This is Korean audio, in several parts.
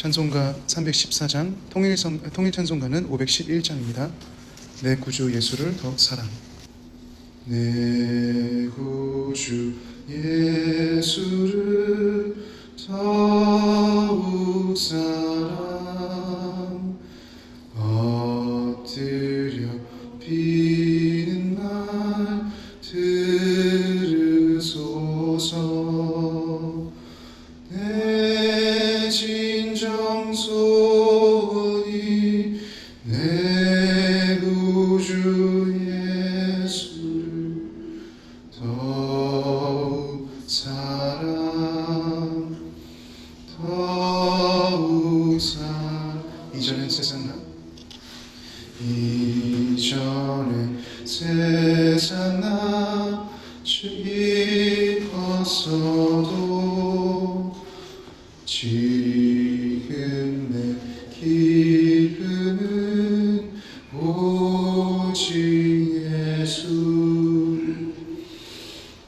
찬송가 314장, 통일찬송가는 511장입니다. 내 구주 예수를 더욱 사랑. 내 구주 예수를 더욱 사랑. 엎드려 비는 날 들으소서. 내 진정 소원이 내 구주 예수를 더욱 사랑, 더욱 사랑. 이전엔 세상 나, 이전엔 세상 나 깊었어도 지금 내 기쁨은 오직 예수.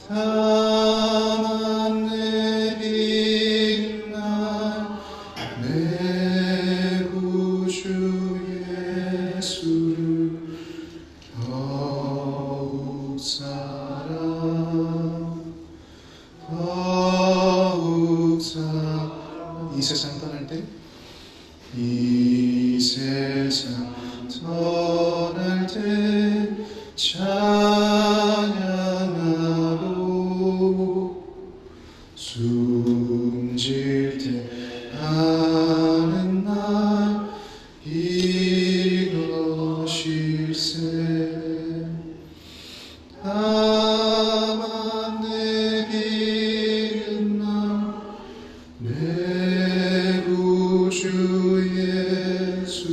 다만 내 비는 날 내 구주 예수를 더욱 사랑, 더욱 사랑. 이 세상 떠날 때, 이 세상 떠날 때 찬양하고 숨질 때 하는 날 이것일세. 다만 내 비는 날 내 구주 예수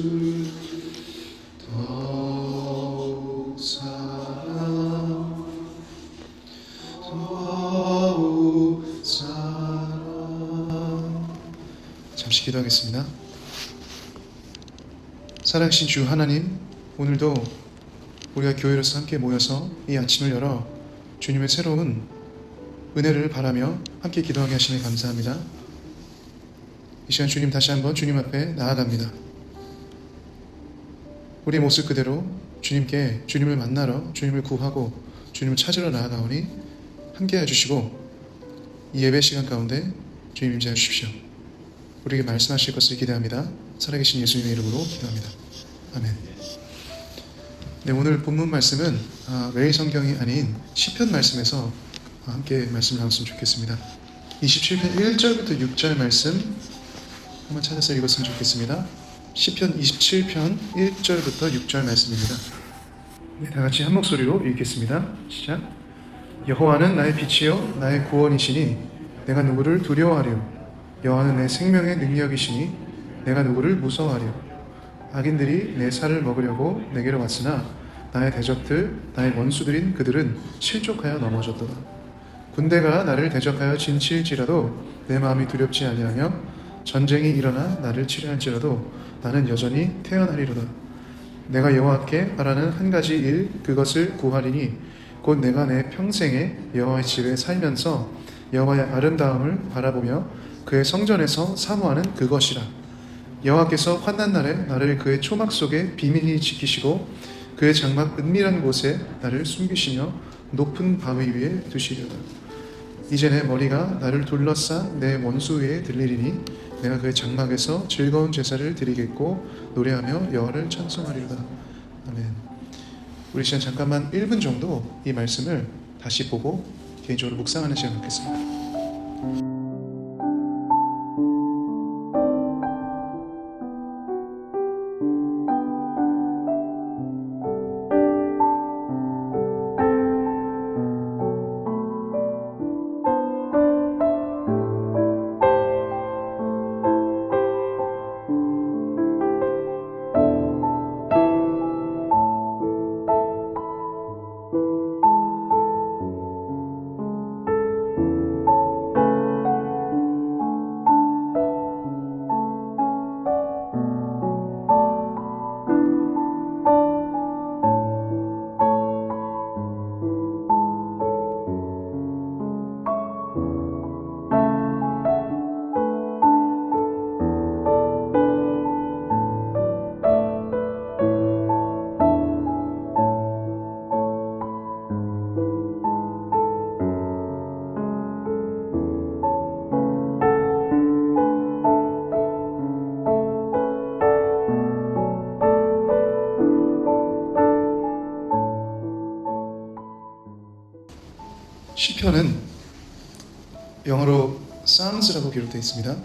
더욱 사랑, 더욱 사랑. 잠시 기도하겠습니다. 살아계신 주 하나님, 오늘도 우리가 교회로서 함께 모여서 이 아침을 열어 주님의 새로운 은혜를 바라며 함께 기도하게 하시니 감사합니다. 이 시간 주님, 다시 한번 주님 앞에 나아갑니다. 우리의 모습 그대로 주님께, 주님을 만나러, 주님을 구하고 주님을 찾으러 나아가오니 함께해 주시고 이 예배 시간 가운데 주님 임재해 주십시오. 우리에게 말씀하실 것을 기대합니다. 살아계신 예수님의 이름으로 기도합니다. 아멘. 네, 오늘 본문 말씀은 매일 성경이 아닌 시편 말씀에서 함께 말씀을 나눴으면 좋겠습니다. 27편 1절부터 6절 말씀 한번 찾아서 읽었으면 좋겠습니다. 시편 27편 1절부터 6절 말씀입니다. 네, 다 같이 한 목소리로 읽겠습니다. 시작. 여호와는 나의 빛이요 나의 구원이시니 내가 누구를 두려워하리요. 여호와는 내 생명의 능력이시니 내가 누구를 무서워하리요. 악인들이 내 살을 먹으려고 내게로 왔으나 나의 대적들, 나의 원수들인 그들은 실족하여 넘어졌도다. 군대가 나를 대적하여 진칠지라도 내 마음이 두렵지 아니하며 전쟁이 일어나 나를 치료할지라도 나는 여전히 태어나리로다. 내가 여호와께 바라는 한 가지 일, 그것을 구하리니 곧 내가 내 평생에 여호와의 집에 살면서 여호와의 아름다움을 바라보며 그의 성전에서 사모하는 그것이라. 여호와께서 환난 날에 나를 그의 초막 속에 비밀히 지키시고 그의 장막 은밀한 곳에 나를 숨기시며 높은 바위 위에 두시려다. 이제 내 머리가 나를 둘러싸 내 원수 위에 들리리니 내가 그의 장막에서 즐거운 제사를 드리겠고 노래하며 여호와를 찬송하리로다. 아멘. 우리 시간 잠깐만 1분 정도 이 말씀을 다시 보고 개인적으로 묵상하는 시간 갖겠습니다. 시편은 영어로 Psalms라고 기록되어 있습니다.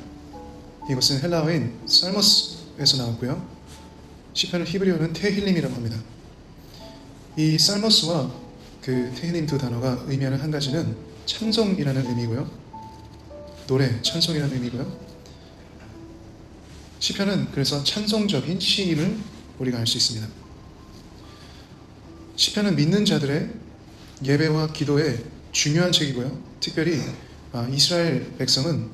이것은 헬라어인 살모스에서 나왔고요. 시편을 히브리어는 테힐림이라고 합니다. 이 살모스와 그 테힐림 두 단어가 의미하는 한 가지는 찬송이라는 의미고요. 노래, 찬송이라는 의미고요. 시편은 그래서 찬송적인 시임을 우리가 알 수 있습니다. 시편은 믿는 자들의 예배와 기도의 중요한 책이고요. 특별히 이스라엘 백성은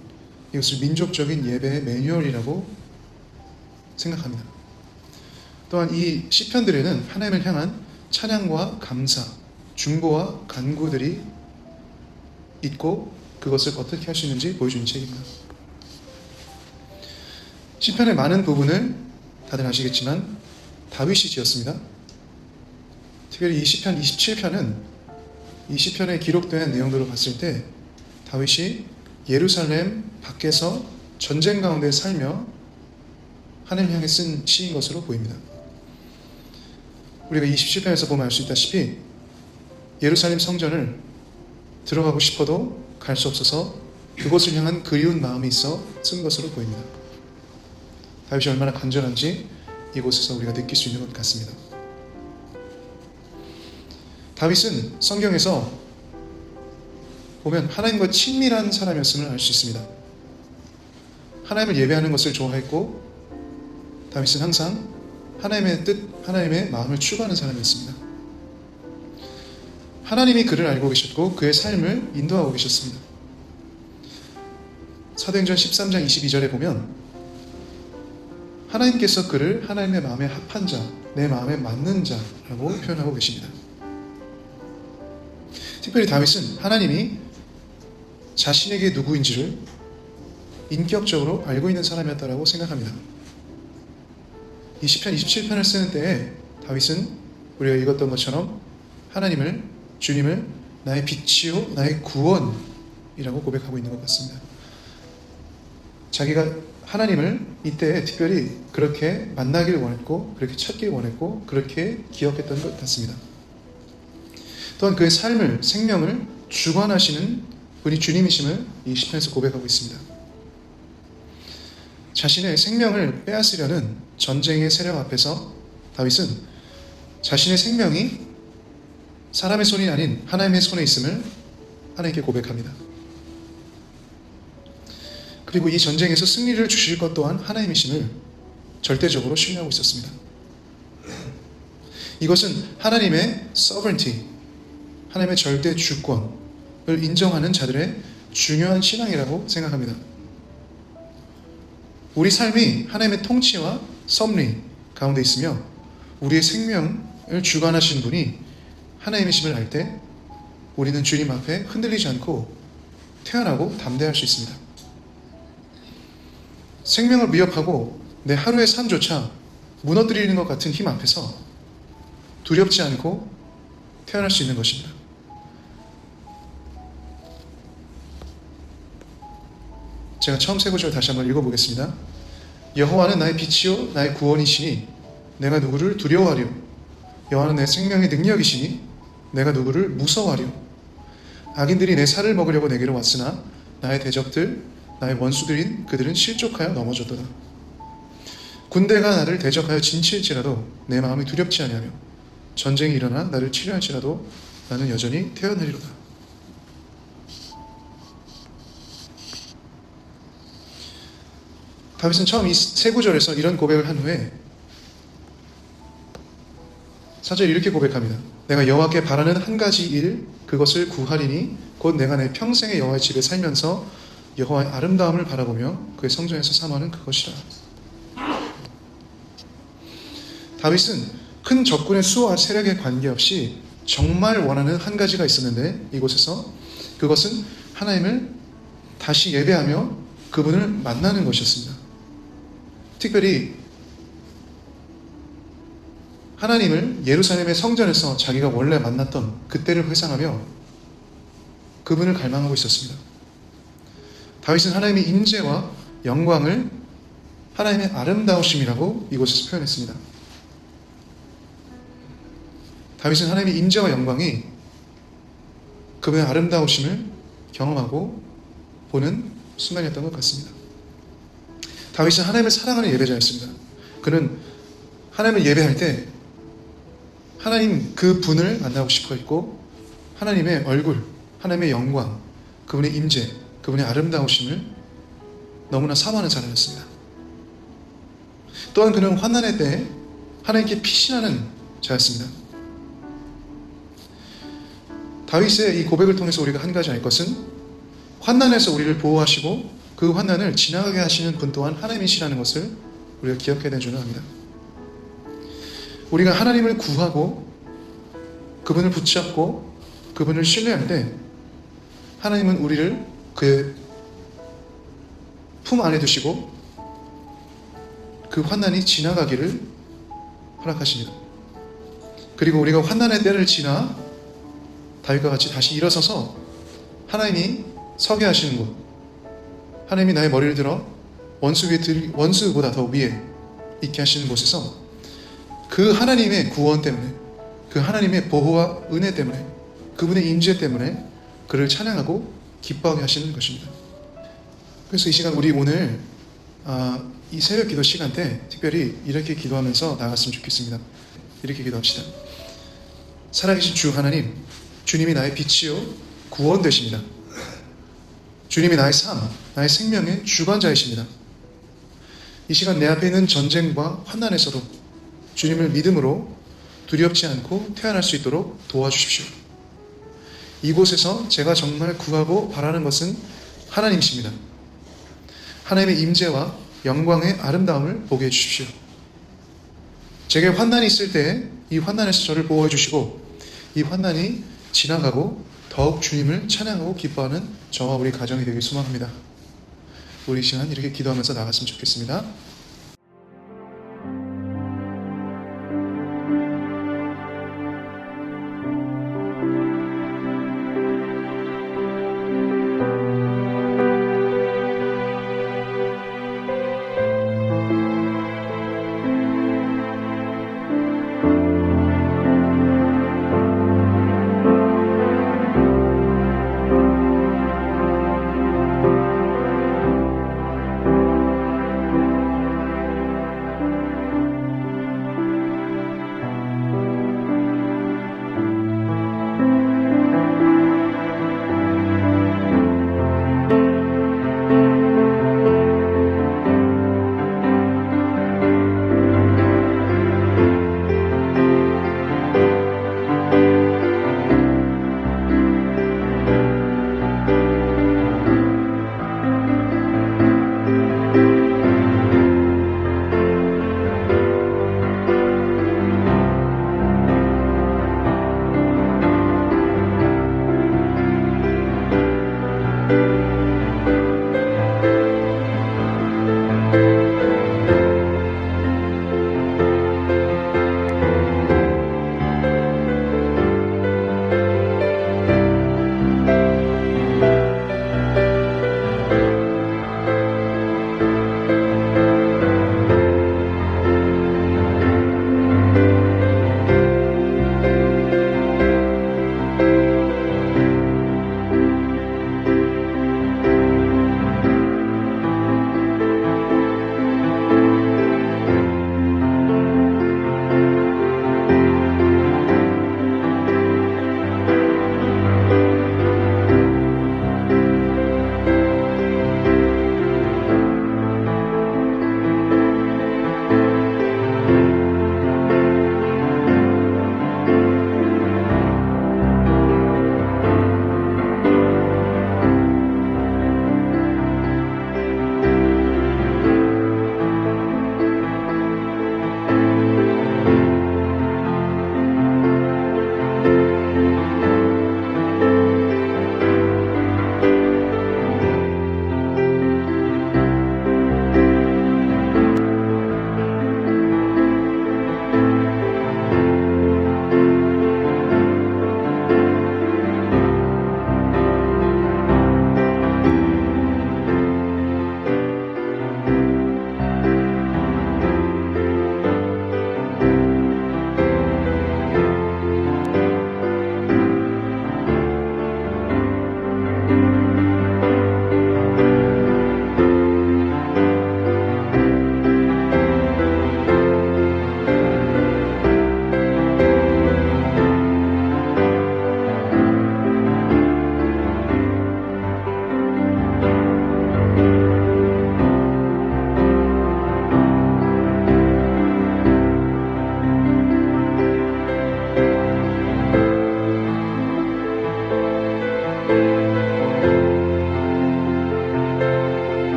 이것을 민족적인 예배의 매뉴얼이라고 생각합니다. 또한 이 시편들에는 하나님을 향한 찬양과 감사, 중보와 간구들이 있고 그것을 어떻게 할 수 있는지 보여주는 책입니다. 시편의 많은 부분을 다들 아시겠지만 다윗이 지었습니다. 특별히 이 시편 27편은 이 시편에 기록된 내용들을 봤을 때 다윗이 예루살렘 밖에서 전쟁 가운데 살며 하나님을 향해 쓴 시인 것으로 보입니다. 우리가 27편에서 보면 알 수 있다시피 예루살렘 성전을 들어가고 싶어도 갈 수 없어서 그곳을 향한 그리운 마음이 있어 쓴 것으로 보입니다. 다윗이 얼마나 간절한지 이곳에서 우리가 느낄 수 있는 것 같습니다. 다윗은 성경에서 보면 하나님과 친밀한 사람이었음을 알 수 있습니다. 하나님을 예배하는 것을 좋아했고 다윗은 항상 하나님의 뜻, 하나님의 마음을 추구하는 사람이었습니다. 하나님이 그를 알고 계셨고 그의 삶을 인도하고 계셨습니다. 사도행전 13장 22절에 보면 하나님께서 그를 하나님의 마음에 합한 자, 내 마음에 맞는 자라고 표현하고 계십니다. 특별히 다윗은 하나님이 자신에게 누구인지를 인격적으로 알고 있는 사람이었다고 생각합니다. 이 시편 27편을 쓰는 때에 다윗은 우리가 읽었던 것처럼 하나님을, 주님을 나의 빛이요 나의 구원이라고 고백하고 있는 것 같습니다. 자기가 하나님을 이때 특별히 그렇게 만나길 원했고 그렇게 찾길 원했고 그렇게 기억했던 것 같습니다. 또한 그의 삶을, 생명을 주관하시는 분이 주님이심을 이 시편에서 고백하고 있습니다. 자신의 생명을 빼앗으려는 전쟁의 세력 앞에서 다윗은 자신의 생명이 사람의 손이 아닌 하나님의 손에 있음을 하나님께 고백합니다. 그리고 이 전쟁에서 승리를 주실 것 또한 하나님이심을 절대적으로 신뢰하고 있었습니다. 이것은 하나님의 sovereignty, 하나님의 절대 주권을 인정하는 자들의 중요한 신앙이라고 생각합니다. 우리 삶이 하나님의 통치와 섭리 가운데 있으며 우리의 생명을 주관하시는 분이 하나님이심을 알 때 우리는 주님 앞에 흔들리지 않고 태어나고 담대할 수 있습니다. 생명을 위협하고 내 하루의 삶조차 무너뜨리는 것 같은 힘 앞에서 두렵지 않고 태어날 수 있는 것입니다. 제가 처음 세 구절 다시 한번 읽어보겠습니다. 여호와는 나의 빛이요 나의 구원이시니 내가 누구를 두려워하리요. 여호와는 내 생명의 능력이시니 내가 누구를 무서워하리요. 악인들이 내 살을 먹으려고 내게로 왔으나 나의 대적들, 나의 원수들인 그들은 실족하여 넘어졌도다. 군대가 나를 대적하여 진칠지라도 내 마음이 두렵지 아니하며 전쟁이 일어나 나를 치료할지라도 나는 여전히 태어나리로다. 다윗은 처음 이 세 구절에서 이런 고백을 한 후에 4절에 이렇게 고백합니다. 내가 여호와께 바라는 한 가지 일 그것을 구하리니 곧 내가 내 평생의 여호와의 집에 살면서 여호와의 아름다움을 바라보며 그의 성전에서 사모하는 그것이라. 다윗은 큰 적군의 수와 세력에 관계없이 정말 원하는 한 가지가 있었는데 이곳에서 그것은 하나님을 다시 예배하며 그분을 만나는 것이었습니다. 특별히 하나님을 예루살렘의 성전에서 자기가 원래 만났던 그때를 회상하며 그분을 갈망하고 있었습니다. 다윗은 하나님의 임재와 영광을 하나님의 아름다우심이라고 이곳에서 표현했습니다. 다윗은 하나님의 임재와 영광이 그분의 아름다우심을 경험하고 보는 순간이었던 것 같습니다. 다윗은 하나님을 사랑하는 예배자였습니다. 그는 하나님을 예배할 때 하나님 그 분을 만나고 싶어 했고, 하나님의 얼굴, 하나님의 영광, 그분의 임재, 그분의 아름다우심을 너무나 사모하는 사람이었습니다. 또한 그는 환난의 때에 하나님께 피신하는 자였습니다. 다윗의 이 고백을 통해서 우리가 한 가지 알 것은, 환난에서 우리를 보호하시고 그 환난을 지나가게 하시는 분 또한 하나님이시라는 것을 우리가 기억해야 되는 줄 압니다. 우리가 하나님을 구하고 그분을 붙잡고 그분을 신뢰할 때, 하나님은 우리를 그의 품 안에 두시고 그 환난이 지나가기를 허락하십니다. 그리고 우리가 환난의 때를 지나 다윗과 같이 다시 일어서서 하나님이 서게 하시는 곳, 하나님이 나의 머리를 들어 원수보다 더 위에 있게 하시는 곳에서 그 하나님의 구원 때문에, 그 하나님의 보호와 은혜 때문에, 그분의 임재 때문에 그를 찬양하고 기뻐하게 하시는 것입니다. 그래서 이 시간 우리 오늘 이 새벽 기도 시간 때 특별히 이렇게 기도하면서 나갔으면 좋겠습니다. 이렇게 기도합시다. 살아계신 주 하나님, 주님이 나의 빛이요 구원 되십니다. 주님이 나의 삶, 나의 생명의 주관자이십니다. 이 시간 내 앞에 있는 전쟁과 환난에서도 주님을 믿음으로 두렵지 않고 태어날 수 있도록 도와주십시오. 이곳에서 제가 정말 구하고 바라는 것은 하나님이십니다. 하나님의 임재와 영광의 아름다움을 보게 해주십시오. 제게 환난이 있을 때 이 환난에서 저를 보호해 주시고, 이 환난이 지나가고 더욱 주님을 찬양하고 기뻐하는 저와 우리 가정이 되길 소망합니다. 우리 시간 이렇게 기도하면서 나갔으면 좋겠습니다.